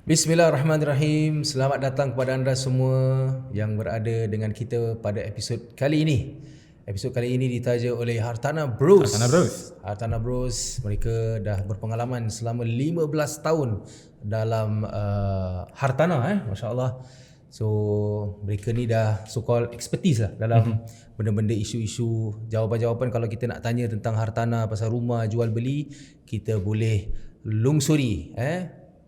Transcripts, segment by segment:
Bismillahirrahmanirrahim. Selamat datang kepada anda semua yang berada dengan kita pada episod kali ini. Episod kali ini ditaja oleh Hartanah Bros. Hartanah Bros. Mereka dah berpengalaman selama 15 tahun dalam Hartanah, masya-Allah. So mereka ni dah so called expertise lah dalam benda-benda isu-isu, jawapan-jawapan kalau kita nak tanya tentang hartanah, pasal rumah, jual beli, kita boleh lungsuri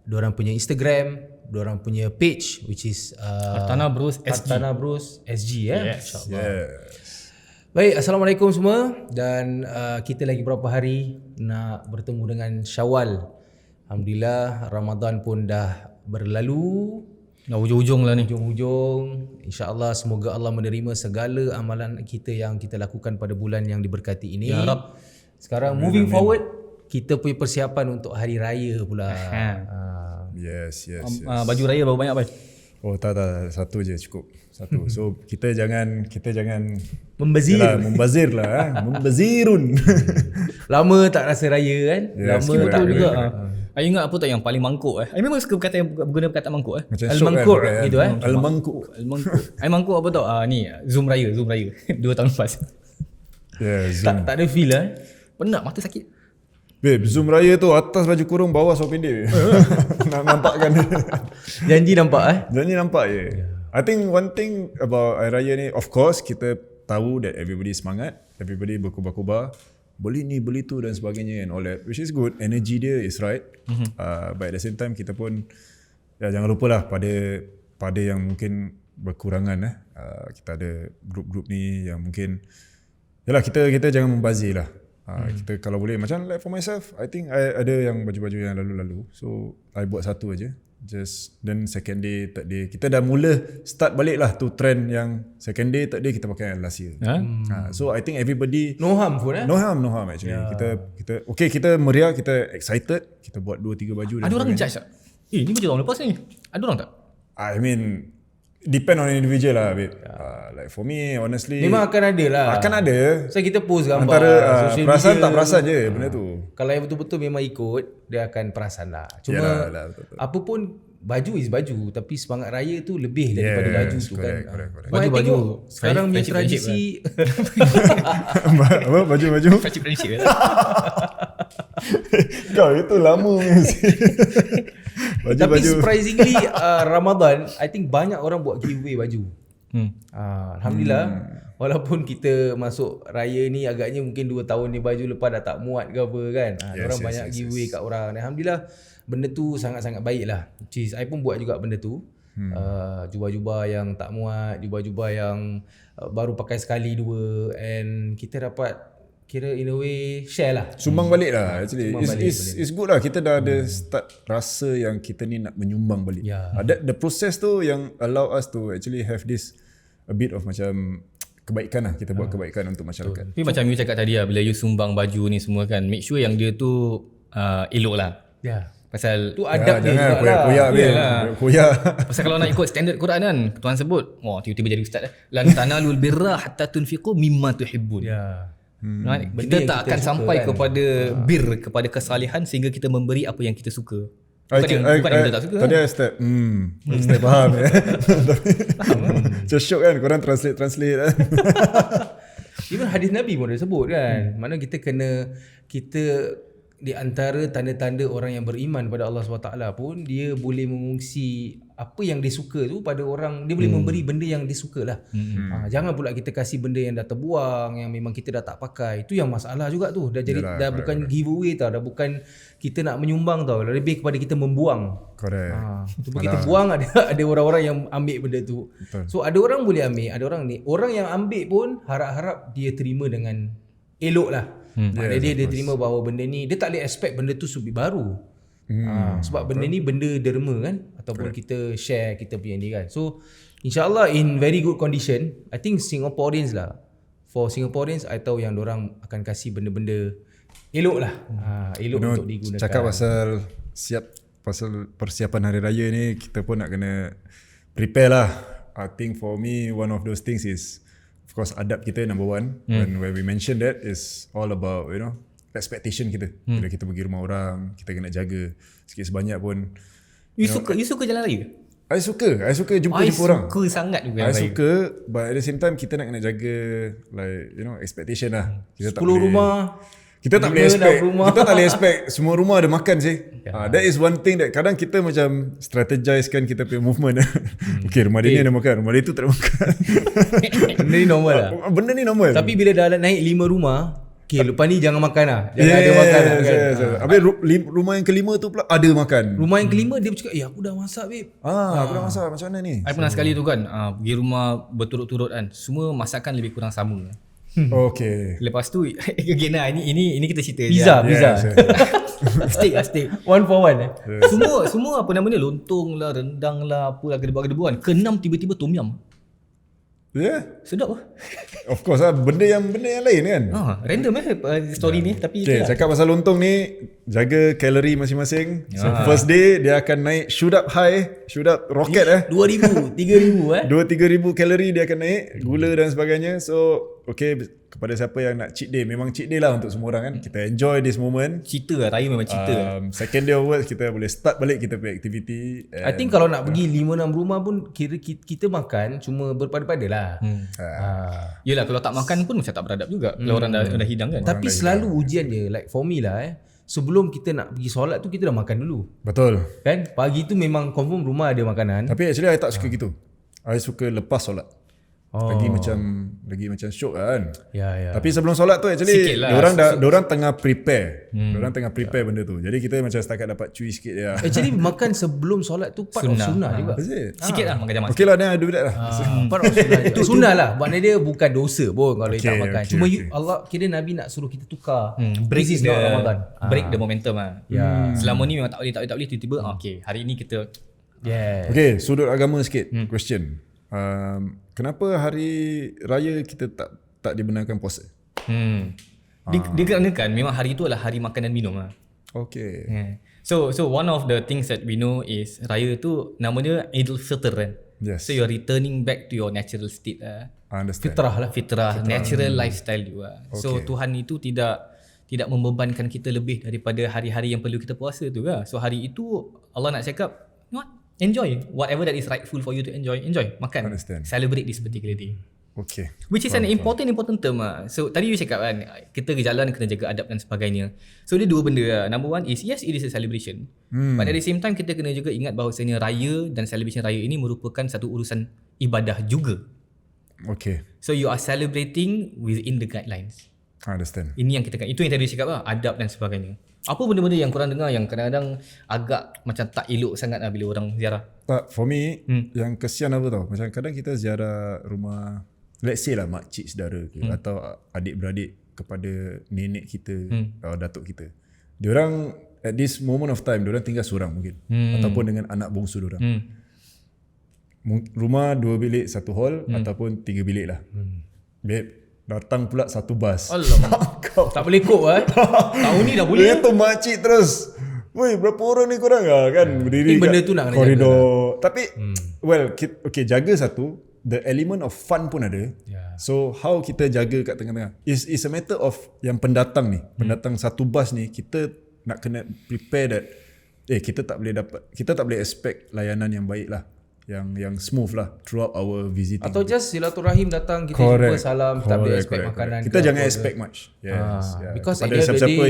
diorang punya Instagram, diorang punya page which is Hartanah Bros SG. Hartanah Bros SG Yes. Baik, Assalamualaikum semua. Dan kita lagi berapa hari nak bertemu dengan Syawal. Alhamdulillah Ramadan pun dah berlalu, Dah hujung-hujung lah ni. hujung-hujung. InsyaAllah semoga Allah menerima segala amalan kita yang kita lakukan pada bulan yang diberkati ini. Ya Rab. Sekarang moving forward, kita punya persiapan untuk hari raya pula. Yes. Baju raya berapa banyak, Pai? Oh tak, satu je cukup. Satu. So kita jangan Membazir. yalah, membazir lah. Membazirun. Lama tak rasa raya kan? Yes, Lama correct, tak Betul juga. correct. I ingat apa tak yang paling mangkuk I memang suka guna perkataan mangkuk Macam Al-Mangkuk syok kan, gitu Al-Mangkuk. Al-mangkuk. Mangkuk apa tau? Ni Zoom raya 2 tahun lepas. Yeah, Zoom. tak ada feel lah. Penat, mata sakit. Babe, Zoom raya tu atas baju kurung, bawah seluar pendek. Nak nampakkan dia. Janji nampak Jangan nampak je. I think one thing about Hari Raya ni, of course kita tahu that everybody semangat, everybody berkobar-kobar, beli ni, beli tu dan sebagainya and all that, which is good. Energy dia is right. But at the same time kita pun jangan lupa lah pada yang mungkin berkurangan kita ada grup-grup ni yang mungkin yalah kita jangan membazir lah. Kita kalau boleh macam like for myself, I think I ada yang baju-baju yang lalu-lalu, so I buat satu aja. Just then second day, third day kita dah mula start balik lah tu trend yang second day, third day kita pakai yang last year. So I think everybody no harm pun no harm actually. Kita okay, kita meriah, kita excited, kita buat 2-3 baju. Ada orang judge tak? Ni baju tahun lepas ni. Ada orang tak? I mean depend on individual lah, babe. Like for me honestly Memang akan ada lah. akan ada. So kita post gambar Antara social perasan media. tak perasan je benda tu. Kalau yang betul-betul memang ikut, dia akan perasan lah. Cuma Yalah, betul. apa pun baju is baju, tapi semangat raya tu lebih daripada baju tu correct, kan. correct. Mak, I Baju-baju tengok sekarang punya friendship tradisi Apa baju-baju? Friendship lah. Kau itu lama mesti. tapi Baju-baju. surprisingly Ramadan, I think banyak orang buat giveaway baju. Alhamdulillah. Walaupun kita masuk raya ni agaknya mungkin 2 tahun ni baju lepas dah tak muat ke apa kan. Orang banyak giveaway kat orang. Alhamdulillah benda tu sangat-sangat baik lah. Which is, I pun buat juga benda tu. Jubah-jubah yang tak muat, jubah-jubah yang baru pakai sekali dua, and kita dapat kira in a way share lah. Sumbang balik lah actually. Sumbang balik, It's good lah, kita dah ada start rasa yang kita ni nak menyumbang balik. The process tu yang allow us to actually have this a bit of macam kebaikan lah, kita buat kebaikan untuk masyarakat. Tapi macam you cakap tadi lah, bila you sumbang baju ni semua kan, make sure yang dia tu elok lah. Ya. Pasal Tu adab dia Jangan juga lah. koyak-koyak. Koyak. Pasal kalau nak ikut standard Quran kan, Tuhan sebut, tiba-tiba jadi ustaz lan tanalul birra hatta tunfiqu mimma tuhibbun. Ya. Right? Benda Kita yang tak kita akan suka sampai kan. kepada kepada kesalihan sehingga kita memberi apa yang kita suka. Bukan yang kita tak suka. Tadi I step step faham ya. Just syok kan korang translate kan. Even hadis Nabi pun ada sebut kan. Mana kita di antara tanda-tanda orang yang beriman pada Allah SWT pun, dia boleh mengungsi apa yang dia suka tu pada orang, dia boleh memberi benda yang dia suka lah. Jangan pula kita kasih benda yang dah terbuang, yang memang kita dah tak pakai. Itu yang masalah juga tu. Dah jadi dah bukan giveaway tau, dah bukan kita nak menyumbang tau, lebih kepada kita membuang. Correct. Cuma kita buang, ada orang-orang yang ambil benda tu. Betul. So ada orang boleh ambil, ada orang yang ambil pun harap-harap dia terima dengan elok lah. Maknanya dia terima bahawa benda ni, dia tak boleh expect benda tu subi baru. Sebab benda ni benda derma kan, ataupun kita share kita punya ni kan. So insyaAllah in very good condition. I think Singaporeans lah, for Singaporeans I tahu yang orang akan kasih benda-benda elok lah. Elok untuk digunakan. Cakap pasal persiapan Hari Raya ni, kita pun nak kena prepare lah. I think for me one of those things is of course adab kita number one. When we mention that is all about expectation kita. Bila kita pergi rumah orang, kita kena jaga sikit sebanyak pun You suka jalan raya? I suka jumpa orang. I suka sangat juga I jalan raya. suka, but at the same time kita nak kena jaga like expectation lah. Kita 10 rumah. Kita tak boleh expect semua rumah ada makan sih. That is one thing that kadang kita macam strategisekan kita punya movement. Okay, rumah dia ni ada makan, rumah dia tu tak ada makan. Benda ni normal lah. Benda ni normal. Tapi bila dah naik 5 rumah, okay, lepas ni jangan makan lah. Jangan ada makan lah kan. Habis rumah yang kelima tu pula ada makan. Rumah yang kelima dia cakap, aku dah masak babe. Aku dah masak, macam mana ni? I pernah sekali tu kan, pergi rumah berturut-turut kan, semua masakan lebih kurang sama. Okay. Lepas tu again lah, ini kita cerita Pizza. steak. One for one Semua apa nama ni, lontong lah, rendang lah, apa lah, gedebu-gedebu kan. Keenam tiba-tiba tom yum. Sedap lah. Of course lah, benda yang lain kan. Random story ni, tapi okay, cakap pasal lontong ni, jaga kalori masing-masing. So first day dia akan naik shoot up rocket 2,000 3,000 2-3,000 kalori dia akan naik, gula dan sebagainya. So okay, kepada siapa yang nak cheat day, memang cheat day lah untuk semua orang kan. Kita enjoy this moment. cerita lah, raya memang cerita. Second day onwards kita boleh start balik kita punya activity. I think kalau nak pergi 5-6 rumah pun kira kita makan cuma berpada-pada lah. Yelah, kalau tak makan pun macam tak beradab juga. Kalau orang dah hidang kan. Tapi selalu ujian dia, like for me lah sebelum kita nak pergi solat tu kita dah makan dulu. Betul. Kan? Pagi tu memang confirm rumah ada makanan. Tapi actually I tak suka gitu. I suka lepas solat. Lagi macam syok kan. Ya. Tapi sebelum solat tu actually lah. diorang tengah prepare. Diorang tengah prepare benda tu. Jadi kita macam setakat dapat cuy sikit je. Actually makan sebelum solat tu part of sunnah juga. Sikit lah makan jamak. Okay lah, then I do that lah. Part of sunnah juga. Sunnah lah. Maknanya dia bukan dosa pun kalau kita tak makan. Cuma Allah kira Nabi nak suruh kita tukar. Break This is not Ramadan. Break the momentum lah. Selama ni memang tak boleh tiba-tiba okay, hari ni kita Okay, sudut agama sikit. Question. Kenapa hari raya kita tak dibenarkan puasa? Dikarenakan memang hari tu adalah hari makan dan minum lah. Okay. So one of the things that we know is raya tu namanya Idul Fitr kan. Yes. So you're returning back to your natural state lah. I understand. Fitrah, natural lifestyle juga. So Tuhan itu tidak membebankan kita lebih daripada hari-hari yang perlu kita puasa tu lah. So hari itu Allah nak cakap, you know what? Enjoy whatever that is rightful for you to enjoy. Makan. Understand. Celebrate this particular day. Okay. Which is an important term lah. So tadi you cakap kan, kita ke jalan kena jaga adab dan sebagainya. So dia dua benda lah. Number one is, yes, it is a celebration. But at the same time kita kena juga ingat bahawasanya raya dan celebration raya ini merupakan satu urusan ibadah juga. Okay. So you are celebrating within the guidelines. I understand. Ini yang kita kan, itu yang tadi you cakap lah, adab dan sebagainya. Apa benda-benda yang korang dengar yang kadang-kadang agak macam tak elok sangat lah bila orang ziarah? Tak, for me, yang kesian apa tau, macam kadang kita ziarah rumah, let's say lah makcik saudara ke, atau adik-beradik kepada nenek kita, datuk kita. Diorang at this moment of time, diorang tinggal seorang mungkin, ataupun dengan anak bongsu diorang. Rumah 2 bilik 1 hall, ataupun 3 bilik lah. Babe, datang pula 1 bas. Alamak. Tak boleh kok tahun ni dah boleh. Itu makcik terus, woi berapa orang ni korang kan berdiri benda tu nak kena koridor. Tapi well, okay, jaga satu, the element of fun pun ada. So how kita jaga kat tengah-tengah is a matter of yang pendatang ni, pendatang 1 bas ni, kita nak kena prepare that kita tak boleh expect layanan yang baik lah, yang smooth lah throughout our visiting. Atau just silaturahim datang, kita jumpa salam, tak boleh expect makanan. Kita jangan expect much. Yes. Because pada siapa-siapa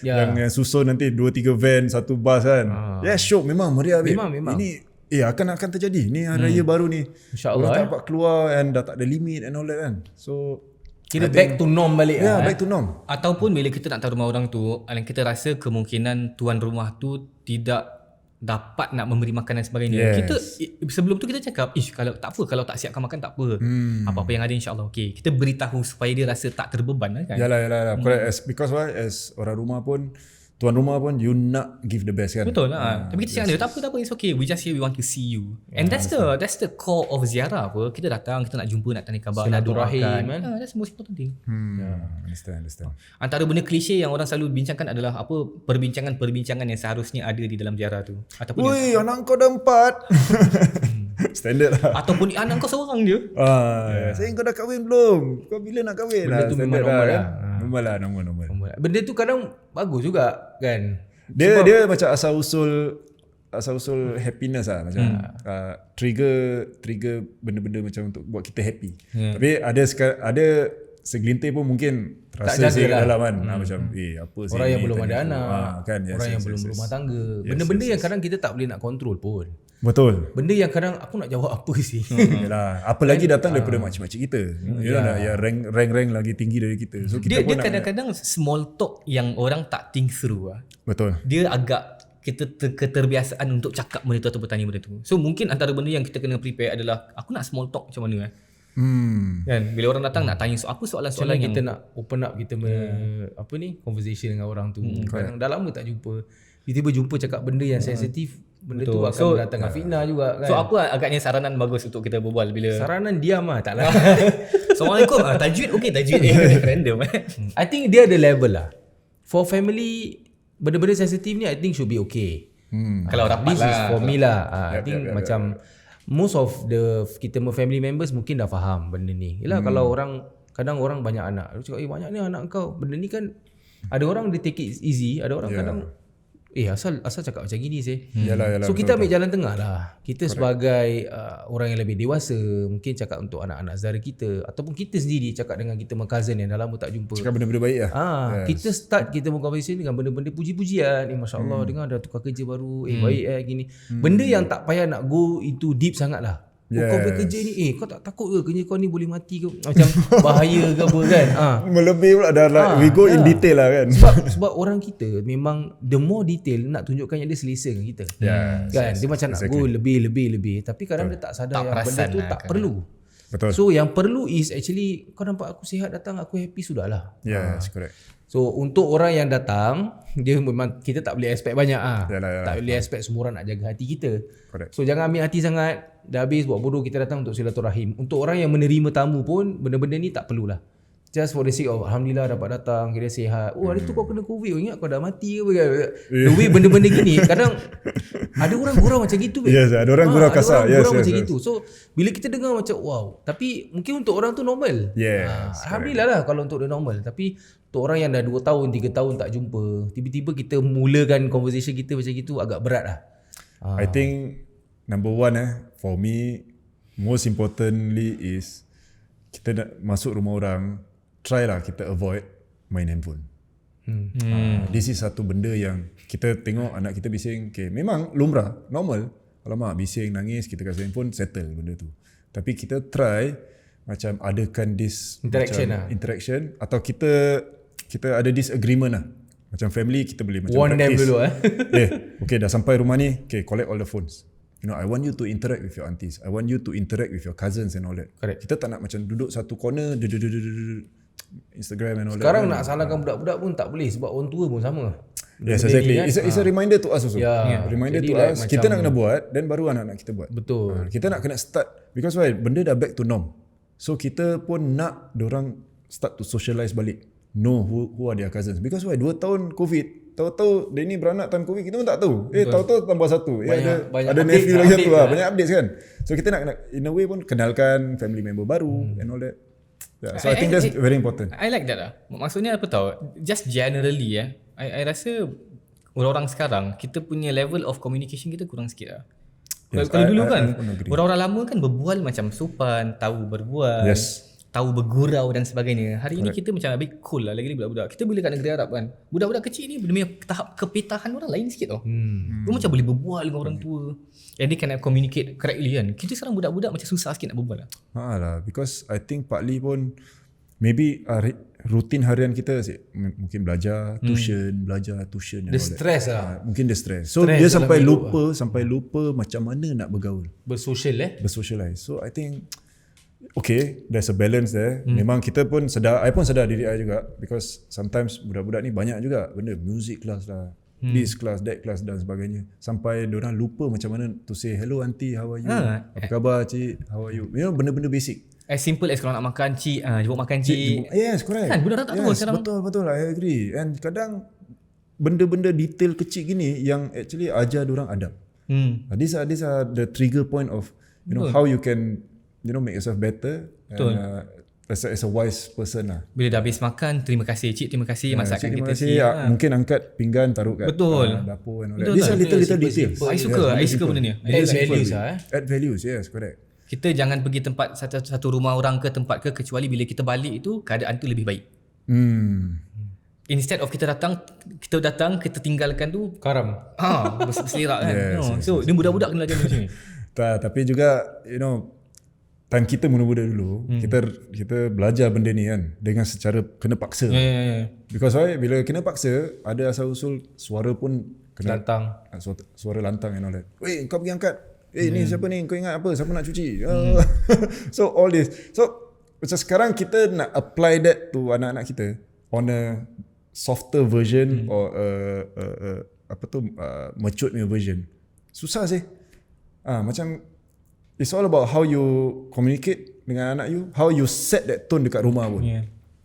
yang susun nanti 2-3 van 1 bas kan. Syok, memang meriah. Memang. Ini akan terjadi. Ni hari raya baru ni. InsyaAllah. Orang tak dapat keluar and dah tak ada limit and all that kan. So kira back to norm balik lah. Back to norm. Ataupun bila kita nak tahu rumah orang tu, kita rasa kemungkinan tuan rumah tu tidak dapat nak memberi makan dan sebagainya. Kita sebelum tu kita cakap, kalau tak apa, kalau tak siapkan makan tak apa. Apa-apa yang ada insya-Allah okey. Kita beritahu supaya dia rasa tak terbeban kan. Yalah. Correct. Because as orang rumah pun, tuan rumah pun, you nak give the best kan. Betul lah. Tapi kita cakap dia, tak apa, it's okay. We just here, we want to see you. And that's the core of ziarah apa. Kita datang, kita nak jumpa, nak tanya khabar, nak doakan. That's the most important thing. Understand. Antara benda klise yang orang selalu bincangkan adalah apa perbincangan yang seharusnya ada di dalam ziarah tu. Ataupun anak kau dah 4. Standard lah. Ataupun anak kau seorang dia. Saya kau dah kahwin belum? Kau bila nak kahwin? Benda tu memang normal lah. Normal. Benda tu kadang bagus juga kan. Dia macam asal usul asal-usul happiness lah, macam trigger benda-benda macam untuk buat kita happy. Tapi ada segelintir pun mungkin terasa dalam kan, macam apa sih orang yang ni, belum ada anak, kan, orang yang belum berumah tangga, benda-benda yang kadang kita tak boleh nak control pun. Betul. Benda yang kadang aku nak jawab apa sih. Yalah, apa lagi datang daripada makcik-makcik kita. Ya rank lagi tinggi dari kita. So kita Dia kadang-kadang small talk yang orang tak think through lah. Betul. Dia agak kita keterbiasaan untuk cakap benda tu atau bertanya benda tu. So mungkin antara benda yang kita kena prepare adalah aku nak small talk macam mana kan bila orang datang nak tanya apa soalan-soalan yang kita nak open up kita conversation dengan orang tu. Kadang dah lama tak jumpa, tiba-tiba jumpa cakap benda yang sensitif, benda tu akan mendatangkan fitnah juga kan. So apa agaknya saranan bagus untuk kita berbual bila Saranan diam lah, taklah. Assalamualaikum, tajwid okey, tajwid random I think dia ada level lah. For family, benda-benda sensitif ni I think should be okay. Kalau rapat This is lah. for me lah. I think macam most of the kita family members mungkin dah faham benda ni. Yalah kalau kadang orang banyak anak, dia cakap banyak ni anak kau. Benda ni kan ada orang dia take it easy, ada orang kadang asal cakap macam gini sih. Yalah, So kita ambil jalan tengah lah. Kita sebagai orang yang lebih dewasa, mungkin cakap untuk anak-anak saudara kita, ataupun kita sendiri cakap dengan kita cousin yang dah lama tak jumpa. cakap benda-benda baik lah. Kita start kita conversation dengan benda-benda puji-pujian. Masya Allah, dengar ada tukar kerja baru. Baik gini. Benda yang tak payah nak go into deep sangat lah. Kau bekerja ni, kau tak takut ke kerja kau ni boleh mati ke? Macam bahaya ke apa kan? Melebih pula dah we go in detail lah kan. Sebab orang kita memang the more detail nak tunjukkan yang dia selesa dengan kita. Kan? Dia macam nak go lebih. Tapi kadang dia tak sadar yang benda tu tak perlu. Betul. So yang perlu is actually kau nampak aku sihat datang, aku happy sudahlah. Yes, correct. So untuk orang yang datang, dia memang kita tak boleh expect banyak Yalah. Tak boleh expect semua orang nak jaga hati kita. Correct. So jangan ambil hati sangat. Dah habis buat bodoh, kita datang untuk silaturahim. Untuk orang yang menerima tamu pun benda-benda ni tak perlulah. Just for the sake of alhamdulillah dapat datang, kira sihat. Hari tu kau kena COVID, ingat kau dah mati ke apa kan? The way benda-benda gini kadang ada orang gurau macam gitu. Yes, ada orang gurau kasar. Ada orang macam gitu. So bila kita dengar macam wow, tapi mungkin untuk orang tu normal. Yes, alhamdulillah lah kalau untuk dia normal. Tapi untuk orang yang dah 2 tahun 3 tahun tak jumpa, tiba-tiba kita mulakan conversation kita macam gitu, agak berat lah. I think number one for me, most importantly is kita nak masuk rumah orang, try lah kita avoid main handphone. This is satu benda yang kita tengok anak kita bising, memang lumrah, normal. Alamak, bising, nangis, kita kasih handphone, settle benda tu. Tapi kita try macam adakan this interaction atau kita ada disagreement lah. Macam family kita boleh macam warn them dulu okay, dah sampai rumah ni, collect all the phones. I want you to interact with your aunties. I want you to interact with your cousins and all that. Correct. Kita tak nak macam duduk satu corner Instagram and all that. Sekarang nak salahkan budak-budak pun tak boleh sebab orang tua pun sama. Yes, exactly. It's a reminder to us also. Reminder Jadi to us. Kita nak kena buat dan baru anak-anak kita buat. Betul. Kita nak kena start because why? Benda dah back to norm. So kita pun nak dorang start to socialize balik. Know who are their cousins. Because why? 2 tahun COVID. Tahu-tahu dia ni beranak tahun COVID, kita pun tak tahu. Tahu-tahu tambah satu. Ada nephew lagi satu lah. Banyak updates kan. So kita nak in a way pun kenalkan family member baru and all that. So I think that's very important. I like that lah. Maksudnya apa tahu? Just generally I rasa orang-orang sekarang kita punya level of communication kita kurang sikit lah. Kalau dulu kan orang-orang lama kan berbual macam sopan, tahu berbual. Yes. Tahu bergurau dan sebagainya. Hari ini kita macam lebih cool lah lagi budak-budak. Kita bila kat negeri Arab kan, budak-budak kecil ni demi tahap kepitahan orang lain sikit tau. Dia macam boleh berbual dengan orang tua. And they can communicate correctly kan. Kita sekarang budak-budak macam susah sikit nak berbual lah. Lah, because I think partly pun maybe rutin harian kita mungkin belajar, tuition and The all that. stress lah. Mungkin the stress. So dia sampai lupa macam mana nak bergaul. Bersocialize. So I think okay, there's a balance there. Memang kita pun sedar, I pun sedar diri I juga because sometimes budak-budak ni banyak juga benda music class lah, this class, that class dan sebagainya. Sampai diorang lupa macam mana to say hello auntie, how are you? Apa khabar cik? How are you? Benda-benda basic. As simple as kalau nak makan cik, jemput makan cik. Yes, correct. Kan budak tak tahu sekarang. Betul, I agree. And kadang benda-benda detail kecil gini yang actually ajar diorang adab. These are the trigger point of how you can make yourself better. And, as a wise person lah. Bila dah habis makan, terima kasih cik, terima kasih masakan Terima kita kasih. Mungkin angkat pinggan taruh kat dapur and all that. These are little details. I suka benda ni. Add values lah Add values, yes, correct. Kita jangan pergi tempat satu rumah orang ke tempat ke, kecuali bila kita balik itu keadaan tu lebih baik. Instead of kita datang, kita tinggalkan tu karam. Berselerak kan. So dia budak-budak kena macam ni. Tapi juga time kita muda-muda dulu, kita belajar benda ni kan dengan secara kena paksa. Because why? Bila kena paksa, ada asal usul suara pun kena Lantang. Suara lantang and all that. Weh, kau pergi angkat. Ni siapa ni? Kau ingat apa? Siapa nak cuci? So all this. So macam sekarang kita nak apply that to anak-anak kita on a softer version or matured version. Susah sih. Macam it's all about how you communicate dengan anak you, how you set that tone dekat rumah pun.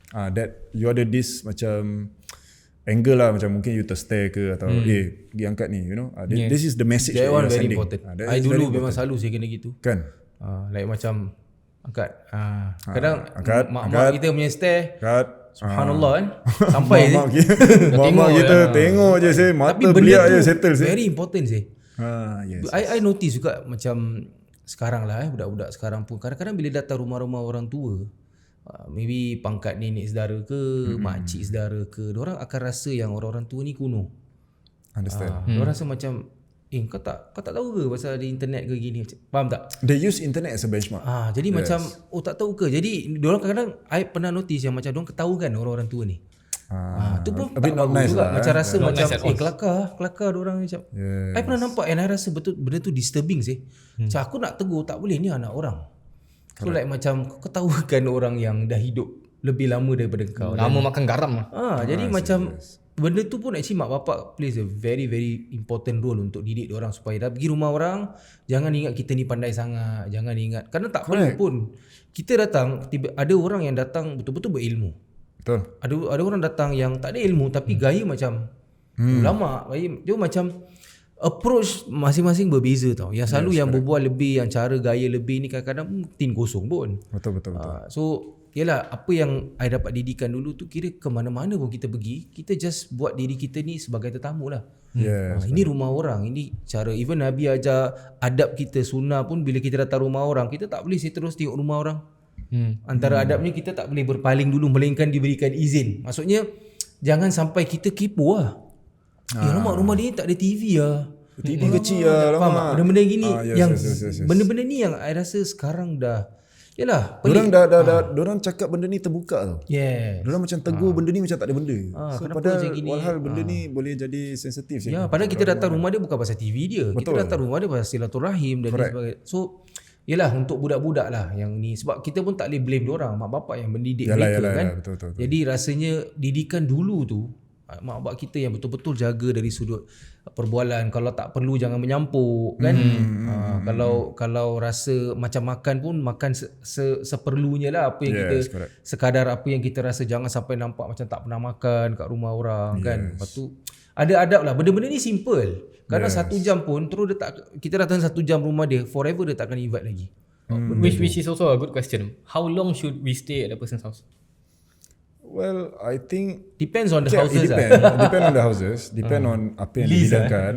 That you ada this macam angle lah, macam mungkin you terstare ke atau pergi angkat ni, you know. This is the message That that you one are very sending. important. I dulu memang selalu saya kena gitu. Kan? Like macam angkat. Kadang angkat, mak kita punya stare. Angkat. Subhanallah kan. Sampai Mak kita tengok je saya, mata tapi beliak benda je tu settle saya. very important sih. Yes. I notice juga macam sekarang lah budak-budak sekarang pun kadang-kadang bila datang rumah-rumah orang tua, maybe pangkat nenek saudara ke, makcik saudara ke, diorang akan rasa yang orang-orang tua ni kuno. Understand. Diorang rasa macam kau tak tahu ke pasal di internet ke gini, faham tak? They use internet as a benchmark. Jadi macam tak tahu ke. Jadi diorang kadang-kadang I pernah notice yang macam diorang ketahukan orang-orang tua ni. Tu pun a tak bit not bagus nice juga. lah, Macam rasa Not macam nice at all. kelakar diorang macam. I pernah nampak and I rasa betul benda tu disturbing sih. Macam aku nak tegur tak boleh, ni anak orang. So like macam kau ketahukan orang yang dah hidup lebih lama daripada kau. Lama makan garam lah. Jadi macam benda tu pun actually mak bapak plays a very very important role untuk didik orang supaya dah pergi rumah orang, jangan ingat kita ni pandai sangat, jangan ingat kerana tak perlu pun. Kita datang, ada orang yang datang betul-betul berilmu. Betul. Ada orang datang yang tak ada ilmu tapi gaya macam ulama, dia macam approach masing-masing berbeza tau. Yang selalu yang berbual lebih, yang cara gaya lebih ni kadang-kadang tin kosong pun. Betul. So yalah, apa yang I dapat didikan dulu tu, kira ke mana-mana pun kita pergi, kita just buat diri kita ni sebagai tetamu lah. Ini rumah orang, ini cara. Even Nabi ajar adab kita, sunnah pun bila kita datang rumah orang, kita tak boleh terus tengok rumah orang. Antara adabnya kita tak boleh berpaling dulu melainkan diberikan izin. Maksudnya jangan sampai kita kipu lah. Rumah dia tak ada TV lah. TV kecil lah. Faham tak? Benda-benda gini Yes. benda-benda ni yang I rasa sekarang dah yalah, Diorang diorang cakap benda ni terbuka tau. Diorang macam tegur benda ni macam tak ada benda. So padahal walhal benda ni boleh jadi sensitif. Padahal kita datang rumah dia bukan pasal TV dia. Kita datang rumah dia pasal silaturahim dan sebagainya. So yalah, untuk budak-budak lah yang ni, sebab kita pun tak boleh blame diorang, mak bapak yang mendidik mereka kan. Betul. Jadi rasanya didikan dulu tu mak bapak kita yang betul-betul jaga dari sudut perbualan. Kalau tak perlu jangan menyampuk kan. Kalau rasa macam makan pun makan seperlunya lah, apa yang kita sekadar apa yang kita rasa, jangan sampai nampak macam tak pernah makan kat rumah orang kan. Lepas tu ada adab lah. Benda-benda ni simple. Kadang 1 jam pun terus kita datang 1 jam rumah dia, forever dia tak akan invite lagi. Which is also a good question. How long should we stay at the person's house? Well, I think depends on the houses lah. Depend on the houses, depend on apa yang dibidangkan.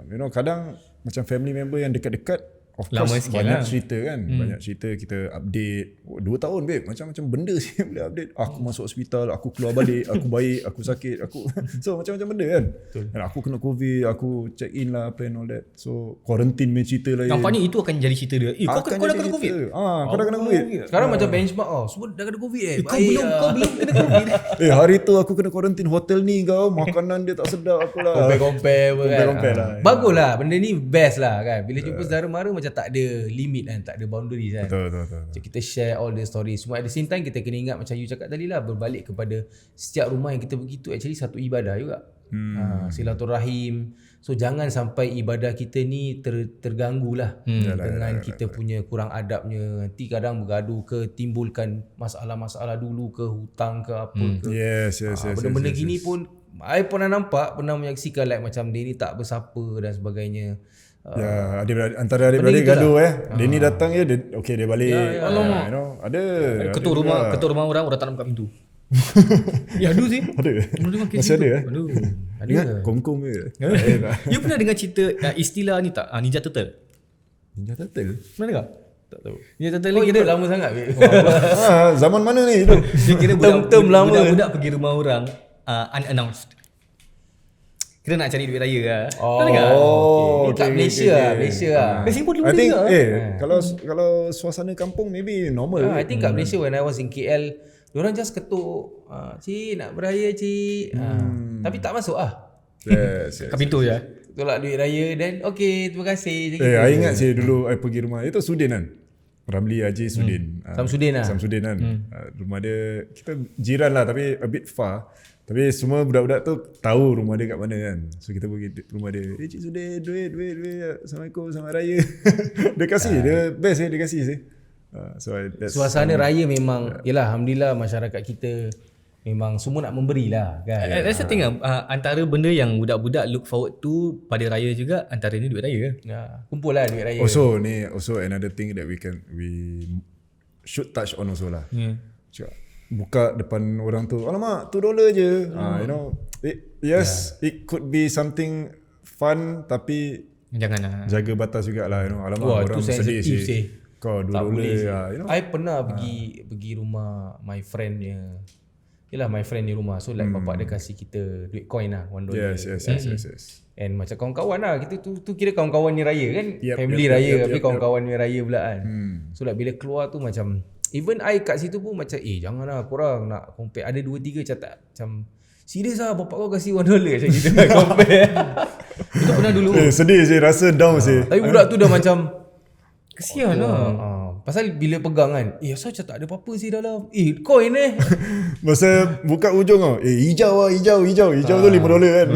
You know, kadang macam family member yang dekat-dekat, of course banyak cerita kan. Banyak cerita, kita update 2 tahun babe, macam-macam benda sih boleh update. Aku masuk hospital, aku keluar balik, aku baik, aku sakit, aku so macam-macam benda kan. Dan aku kena COVID, aku check in lah, apa and all that. So quarantine punya cerita lah. Nampaknya itu akan jadi cerita dia. Kau dah kena COVID. Kau dah kena COVID. Sekarang macam benchmark semua dah kena COVID Kau belum kena COVID. Hari tu aku kena quarantine hotel ni kau, makanan dia tak sedap apalah. Compare kan. Lah. Bagus lah, benda ni best lah kan. Bila jumpa saudara mara macam tak ada limit kan, tak ada boundaries kan. Betul. Macam kita share all the stories. Semua at the same time kita kena ingat macam you cakap tadi lah, berbalik kepada setiap rumah yang kita pergi tu actually satu ibadah juga. Silaturahim. So jangan sampai ibadah kita ni terganggu lah dengan kita punya kurang adabnya. Nanti kadang bergaduh ke, timbulkan masalah-masalah dulu ke, hutang ke apa ke. Yes. Benda-benda gini pun I pernah nampak, pernah menyaksikan like macam dia ni tak bersapa dan sebagainya. Ya, antara adik-beradik gaduh Dia ni datang dia okay dia balik. Alamak. You know, ada Ketuk rumah orang tak nak buka pintu. Ya aduh sih. Ada. Masih ada Aduh. Ingat kom-kom ke? You pernah dengar cerita istilah ni tak? Ninja Turtle. Ninja Turtle. Pernah dengar? Tak tahu. Ninja Turtle Oh, ni kira itu lama sangat. Zaman mana ni itu? dia kira Term lama. budak-budak pergi rumah orang unannounced. Kira nak cari duit raya lah. Pernah dengar? Ini kat Malaysia lah. Malaysia lah. Kat Singapore dulu I think juga. kalau suasana kampung maybe normal. I think kat Malaysia when I was in KL, diorang just ketuk, cik nak beraya cik. Tapi tak masuk Yes. Kat pintu je. Tolak duit raya then okay terima kasih. I ingat saya dulu I pergi rumah itu Sudin kan. Ramli Haji Sudin. Samsudin lah. Samsudin kan. Rumah dia kita jiran lah tapi a bit far. Tapi semua budak-budak tu tahu rumah dia kat mana kan. So kita pergi rumah dia. Cik Sudin duit. Assalamualaikum selamat raya. Dia kasih dia best dia kasih sih. Suasana raya memang yalah alhamdulillah masyarakat kita memang semua nak memberilah kan. That's the thing antara benda yang budak-budak look forward to pada raya juga antara ni duit raya. Kumpul lah duit raya. Also another thing that we should touch on also lah. Cakap, buka depan orang tu, alamak $2 je. You know, it could be something fun tapi Jangan jaga batas jugalah. You know, alamak Wah, orang tu sedih sensitif sih. Kau $2 you know. I pernah pergi rumah my friend dia. Yalah my friend di rumah. So like bapak dia kasih kita duit coin lah $1. Yes. And macam kawan-kawan lah. Kita tu kira kawan-kawan ni raya kan. Yep, Family raya tapi kawan-kawan ni raya pula kan. So like bila keluar tu macam even I kat situ pun macam janganlah korang nak compare. Ada 2-3 catat macam serius lah bapak kau kasih $1 macam gitu lah compare. Itu pernah dulu. Sedih sih, rasa down sih. Tapi budak tu dah macam kesian lah. pasal bila pegang kan, asal macam tak ada apa-apa sih dalam. Coin Masa buka ujung tau, hijau tu $5 kan.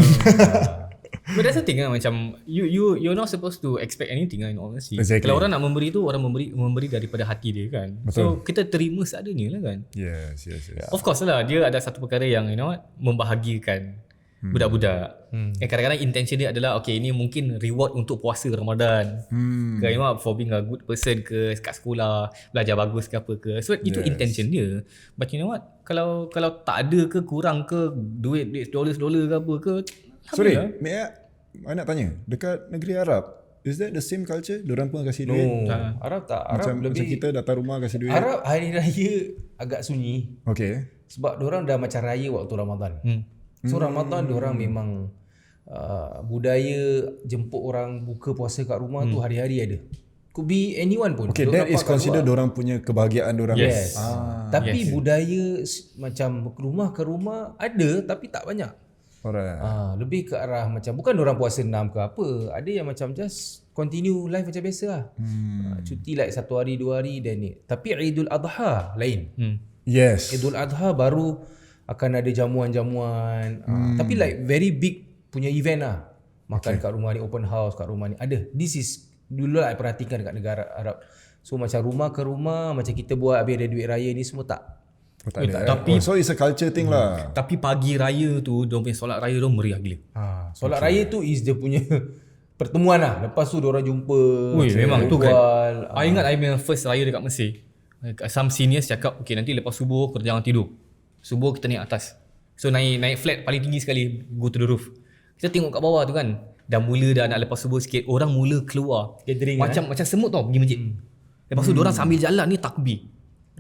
But that's the thing macam you're not supposed to expect anything in honesty. Exactly. Kalau orang nak memberi tu orang memberi daripada hati dia kan. Betul. So kita terima seadanya lah kan. Yes. Of course lah dia ada satu perkara yang membahagiakan budak-budak. Kadang-kadang intention dia adalah okay ini mungkin reward untuk puasa Ramadan. Ke for being a good person ke kat sekolah belajar bagus ke apa ke. So itu intention dia. But you know what? Kalau tak ada ke kurang ke duit $1 ke apa ke. Sorry, I nak tanya, dekat negeri Arab, is that the same culture? Diorang pun kasih duit? Arab tak. Arab macam kita datang rumah kasih duit? Arab hari raya agak sunyi. Okay. Sebab diorang dah macam raya waktu Ramadan. So Ramadan diorang memang budaya jemput orang buka puasa kat rumah tu hari-hari ada. Could be anyone pun. Okay, that is considered diorang punya kebahagiaan diorang. Yes. Tapi budaya macam rumah ke rumah ada tapi tak banyak. Alright. Lebih ke arah macam bukan orang puasa 6 ke apa. Ada yang macam just continue life macam biasa lah. Cuti like 1 hari 2 hari dan ni. Tapi Idul Adha lain. Yes. Idul Adha baru akan ada jamuan-jamuan. Tapi like very big punya event lah. Makan kat rumah ni, open house kat rumah ni. Ada. This is dulu lah I perhatikan dekat negara Arab. So macam rumah ke rumah macam kita buat habis ada duit raya ni semua tak. Tapi so it's a culture thing lah. Tapi pagi raya tu diorang punya solat raya diorang meriah gila. Solat raya tu is dia punya pertemuan lah. Lepas tu diorang jumpa. Memang tu kan. I ingat I punya first raya dekat Mesir. Some seniors cakap okay nanti lepas subuh korang jangan tidur. Subuh kita naik atas. So naik flat paling tinggi sekali, go to the roof. Kita tengok kat bawah tu kan. Dah mula dah nak lepas subuh sikit, orang mula keluar. Gathering macam semut tau pergi masjid. Lepas tu diorang sambil jalan ni takbir.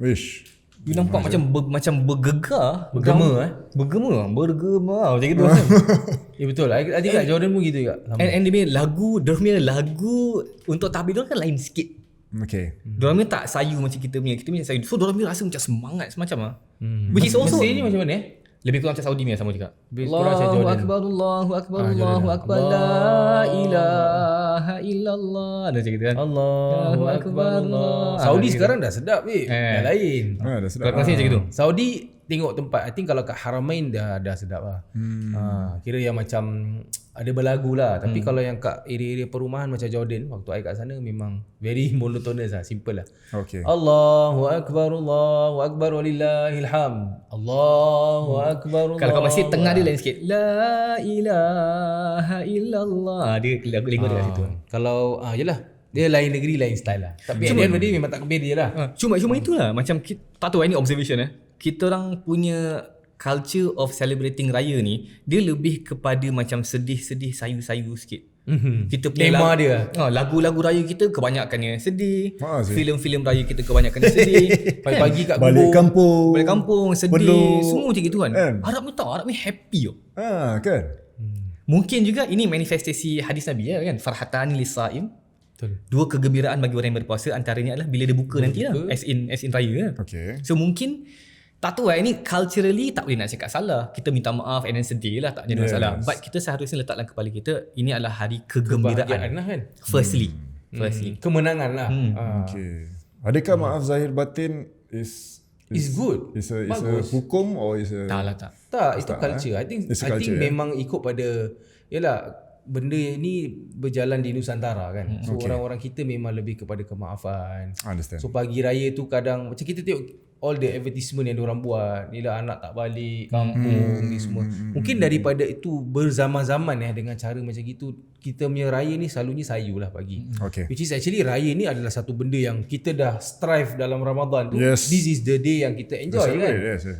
Wish. You nampak macam bergegar, Bergema macam gitu kan. Betul. I think kat Jordan pun gitu juga. And dia punya lagu untuk takbir diorang kan lain sikit. Okay. Diorang punya tak sayu macam kita punya sayu. So diorang punya rasa macam semangat semacam which is also Mesir ni macam mana lebih kurang macam Saudi punya sama juga. Allahu Akbar, Allahu Akbar, Allahu Akbar, la ilaha illallah. Ada macam gitu kan. Allahu Akbar. Saudi sekarang dah sedap dah lain. Dah sedap. Kalau macam gitu. Saudi tengok tempat. I think kalau kat Haramain dah sedap lah. Kira yang macam ada berlagu lah. Tapi kalau yang kat area-area perumahan macam Jordan, waktu I kat sana memang very monotonous lah, simple lah. Okay. Allahu Akbar walillahil hamd. Allahu Akbar. Kalau kau masih tengah dia lain sikit. La ilaha illallah. Dia lagu-lagu dia kat situ. Kalau yelah, dia lain negeri lain style lah. Tapi at the end of the day memang tak kebir dia lah. Cuma itulah macam tak tahu ini observation kita orang punya culture of celebrating raya ni dia lebih kepada macam sedih-sedih sayu-sayu sikit. Kita punya tema dia. Lagu-lagu raya kita kebanyakannya sedih. Sih. Filem-filem raya kita kebanyakannya sedih. Pagi-pagi kat Balik kampung. Balik kampung sedih, Peluk. semua macam gitu kan. Kan? Arab ni tahu, Arab ni happy tau. Kan? Mungkin juga ini manifestasi hadis Nabi kan. Farhatani lisaim. Betul. Dua kegembiraan bagi orang yang berpuasa, antaranya adalah bila dia buka nanti lah. As in raya kan. Okay. So mungkin tak tahu ini culturally tak boleh nak cakap salah. Kita minta maaf and then sedih lah, tak jadi masalah. But kita seharusnya letak dalam kepala kita, ini adalah hari kegembiraan lah kan. Firstly. Kemenangan lah. Okay. Adakah maaf zahir batin is good. Is a Bagus. hukum or is a Tak lah tak. Tak, itu culture. I think memang ikut pada, yalah, benda ni berjalan di Nusantara kan. So orang-orang kita memang lebih kepada kemaafan. Understand. So pagi raya tu kadang macam kita tengok all the advertisement yang diorang buat, ni lah anak tak balik kampung ni semua. Mungkin daripada itu berzaman-zaman dengan cara macam gitu, kita punya raya ni selalunya sayu lah pagi. Okay. Which is actually raya ni adalah satu benda yang kita dah strive dalam Ramadan tu. Yes. This is the day yang kita enjoy kan. Yes.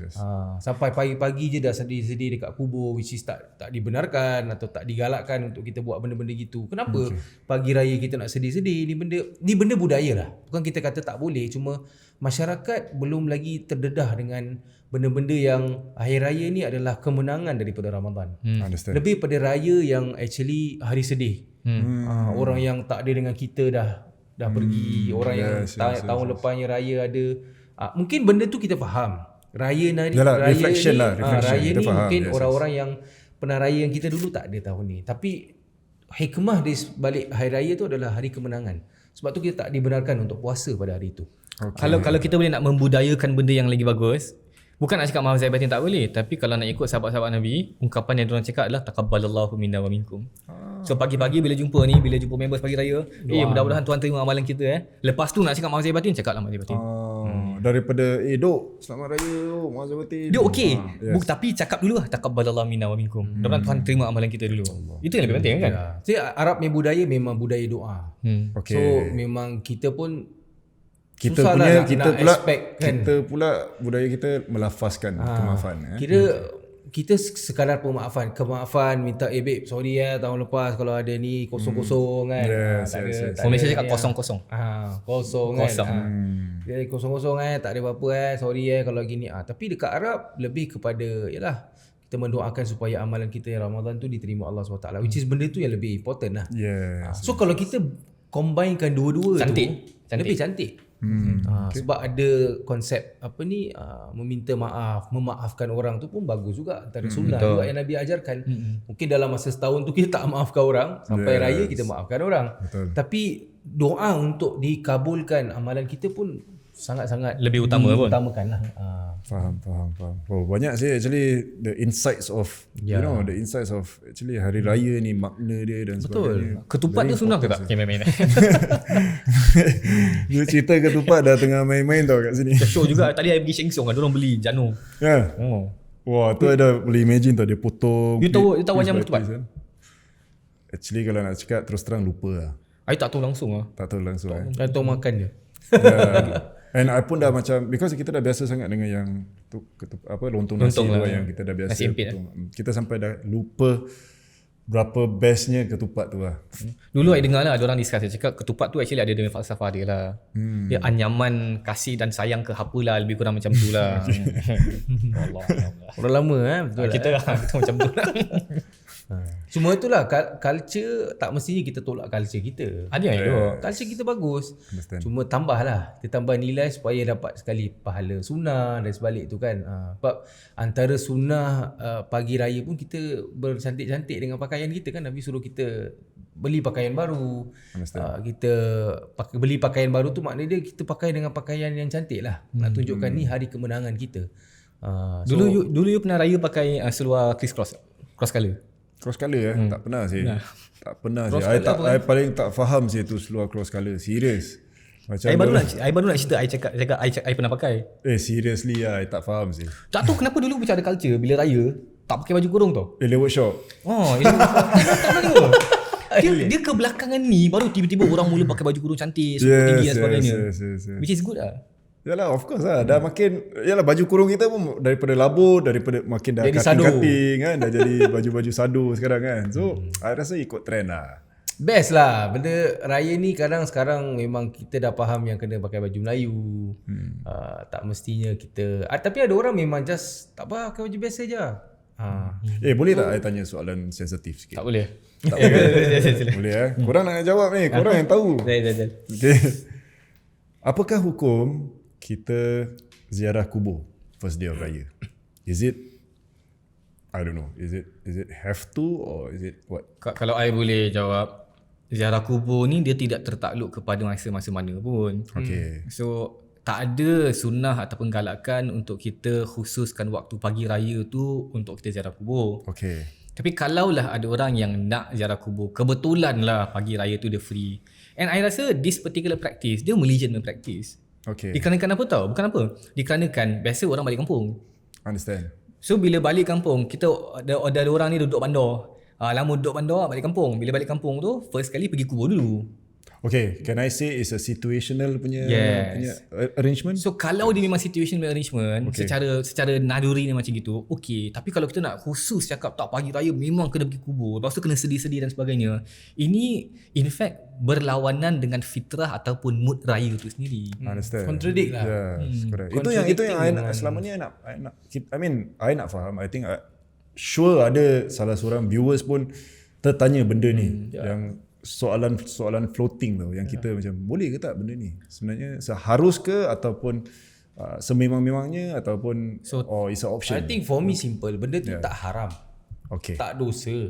Sampai pagi-pagi je dah sedih-sedih dekat kubur, which is tak dibenarkan atau tak digalakkan untuk kita buat benda-benda gitu. Kenapa pagi raya kita nak sedih-sedih? Ni benda budaya lah. Bukan kita kata tak boleh, cuma masyarakat belum lagi terdedah dengan benda-benda yang akhir raya ni adalah kemenangan daripada Ramadan. Understand. Lebih pada raya yang actually hari sedih. Orang yang tak ada dengan kita dah pergi, orang yang tahun lepasnya raya ada. Mungkin benda tu kita faham. Raya reflection ni, lah, reflection. raya Kita ni faham, mungkin orang-orang yang pernah raya yang kita dulu tak ada tahun ni. Tapi hikmah di balik hari raya tu adalah hari kemenangan. Sebab tu kita tak dibenarkan untuk puasa pada hari itu. Okay. Kalau kita boleh nak membudayakan benda yang lagi bagus, bukan nak cakap maaf zahir batin tak boleh, tapi kalau nak ikut sahabat-sahabat Nabi, ungkapan yang diorang cakap adalah taqabbalallahu minna wa minkum. So pagi-pagi bila jumpa members pagi raya, mudah-mudahan Tuhan terima amalan kita. Lepas tu nak cakap maaf zahir batin, cakaplah maaf zahir batin. Daripada dok selamat raya dok, maaf zahir batin. Dia okey. Tapi cakap dulu lah taqabbalallahu minna wa minkum. Mudah-mudahan Tuhan terima amalan kita dulu. Itu yang lebih penting kan? Jadi Arab punya budaya memang budaya doa. Okay. So memang kita pun kita susah punya lah kita nak pula expect, kan? kita pula budaya kita melafazkan kemaafan. Kira kita sekadar kemaafan minta babe sorry tahun lepas kalau ada ni kosong-kosong kan. Tak ada. Malaysia cakap kosong-kosong. Kosong kan. Jadi kosong-kosong tak ada apa-apa sorry kalau gini. Tapi dekat Arab lebih kepada yalah kita mendoakan supaya amalan kita yang Ramadan tu diterima Allah SWT. Which is benda tu yang lebih important lah. Yes. So kalau kita combinekan dua-dua Cantik. tu lebih cantik. Sebab ada konsep meminta maaf, memaafkan orang tu pun bagus juga, antara sunnah juga yang Nabi ajarkan. Mungkin dalam masa setahun tu kita tak maafkan orang, sampai raya kita maafkan orang. Betul. Tapi doa untuk dikabulkan amalan kita pun sangat-sangat Lebih utama pun. utamakan lah. Faham. Oh, banyak sih actually the insights of the insights of actually hari raya ni, makna dia dan sebagainya. Ketupat tu sunnah ke tak? Okay, main-main. Dia cerita ketupat dah tengah main-main tau kat sini. Show juga tadi I pergi Sheng Siong, ada orang beli jano. Ya. Wah, tu ada boleh imagine tau dia potong. You tahu piece macam by ketupat? piece, kan. Actually kalau nak cakap terus terang lupa lah. I tak tahu langsung lah. Tak tahu langsung lah. Kantong makan je. And I pun dah macam, because kita dah biasa sangat dengan yang lontong nasi Lontong tu lah. yang kita dah biasa Nasi empit, kita sampai dah lupa berapa bestnya ketupat tu lah. Dulu I dengar lah ada orang discuss, dia cakap ketupat tu actually ada dengan falsafah dia lah. Dia anyaman kasih dan sayang ke apa lah, lebih kurang macam tu lah. Allah. Orang lama betul lah. Kita macam tu lah. Cuma itulah culture tak mestinya kita tolak culture kita. Ada yang itu. Culture kita bagus. Understand. Cuma tambahlah, kita tambah nilai supaya dapat sekali pahala sunnah dan sebalik tu kan. Sebab antara sunnah pagi raya pun kita bercantik-cantik dengan pakaian kita kan. Nabi suruh kita beli pakaian baru. Kita beli pakaian baru tu maknanya dia kita pakai dengan pakaian yang cantik lah. Nak tunjukkan ni hari kemenangan kita. Dulu you pernah raya pakai seluar cross color? Cross colour tak pernah sih. Tak pernah sih. Cross colour I paling tak faham sih tu seluar cross colour. Serius. Macam I baru nak cerita I pernah pakai. seriously I tak faham sih. Tak tahu kenapa dulu macam ada culture bila raya tak pakai baju kurung tau. Workshop. Dia kebelakangan ni baru tiba-tiba orang mula pakai baju kurung cantik, suku tinggi dan sebagainya. Yes. Which is good lah. Yalah, of course lah. Dah makin, yalah baju kurung kita pun daripada labur, daripada makin dah jadi sado cutting kan, dah jadi baju-baju sado sekarang kan. So, I rasa ikut trend lah. best lah. Benda raya ni kadang sekarang memang kita dah faham yang kena pakai baju Melayu. Tak mestinya kita tapi ada orang memang just tak apa, pakai baju biasa je. Boleh tak I tanya soalan sensitif sikit? Tak boleh. Tak boleh? Boleh Korang nak jawab ni, korang yang tahu. Okay. Apakah hukum kita ziarah kubur first day of raya? Is it, I don't know, is it have to or is it what? Kalau I boleh jawab, ziarah kubur ni dia tidak tertakluk kepada masa-masa mana pun. Okay. So tak ada sunnah ataupun galakan untuk kita khususkan waktu pagi raya tu untuk kita ziarah kubur. Okay. Tapi kalaulah ada orang yang nak ziarah kubur, kebetulan lah pagi raya tu dia free. And I rasa this particular practice, dia Malaysian practice. Okay. Dikarenakan apa tahu? Bukan apa. Dikarenakan biasa orang balik kampung. Understand. So bila balik kampung, kita ada orang ni duduk bandar. Lama duduk bandar, balik kampung. Bila balik kampung tu, first kali pergi kubur dulu. Okay, can I say it's a situational punya arrangement? So kalau dia memang situational arrangement, secara naluri ni macam gitu, okay. Tapi kalau kita nak khusus cakap tak pagi raya memang kena pergi kubur, lepas tu kena sedih-sedih dan sebagainya, ini in fact berlawanan dengan fitrah ataupun mood raya tu sendiri. Understand. Contradict lah. Yes, correct. Itu yang I nak, selama ni I nak faham. I think sure ada salah seorang viewers pun tertanya benda ni, yang soalan floating tau, yang kita macam boleh ke tak benda ni sebenarnya seharus ke ataupun sememang-memangnya ataupun it's an option. I think for me simple, benda tu tak haram, tak dosa,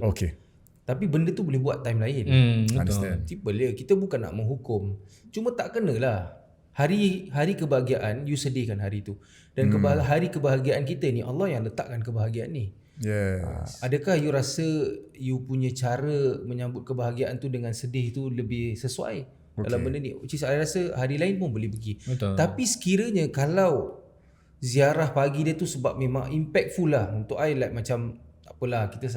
tapi benda tu boleh buat time lain. Understand. Boleh, kita bukan nak menghukum, cuma tak kenalah hari kebahagiaan you sedihkan hari tu, dan hari kebahagiaan kita ni Allah yang letakkan kebahagiaan ni. Yes. Adakah you rasa you punya cara menyambut kebahagiaan tu dengan sedih tu lebih sesuai dalam benda ni? Which is I rasa hari lain pun boleh pergi. Betul. Tapi sekiranya kalau ziarah pagi dia tu sebab memang impactful lah untuk I, like macam tak apalah, kita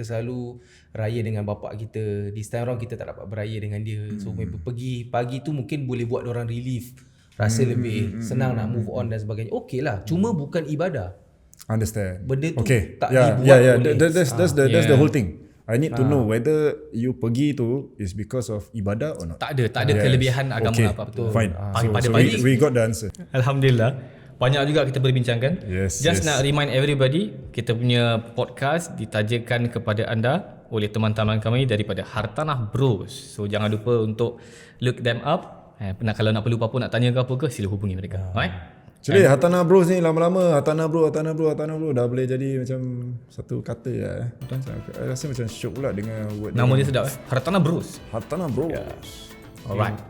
selalu raya dengan bapak kita, this time around kita tak dapat beraya dengan dia, so pergi pagi tu mungkin boleh buat orang relief, rasa lebih senang nak move on dan sebagainya. Okay lah, cuma bukan ibadah. Understand. Benda tu tak dibuat oleh. That's the whole thing. I need to know whether you pergi tu is because of ibadah or not. Tak ada kelebihan agama apa betul. Fine. Pada So pagi we got the answer. Alhamdulillah. Banyak juga kita berbincangkan. Yes. Nak remind everybody, kita punya podcast ditajakan kepada anda oleh teman-teman kami daripada Hartanah Bros. So jangan lupa untuk look them up. Kalau nak perlu apa-apa nak tanya ke apa ke, sila hubungi mereka. Alright? Jadi Hartanah Bros ni lama-lama Hartanah Bro dah boleh jadi macam satu kata lah. I rasa macam syok pula dengan word nama dia sedap. Hartanah Bros. Hartanah Bros. Alright.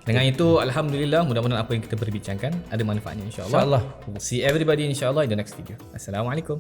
Dengan itu alhamdulillah, mudah-mudahan apa yang kita berbincangkan ada manfaatnya insya-Allah. InsyaAllah. We'll see everybody insya-Allah in the next video. Assalamualaikum.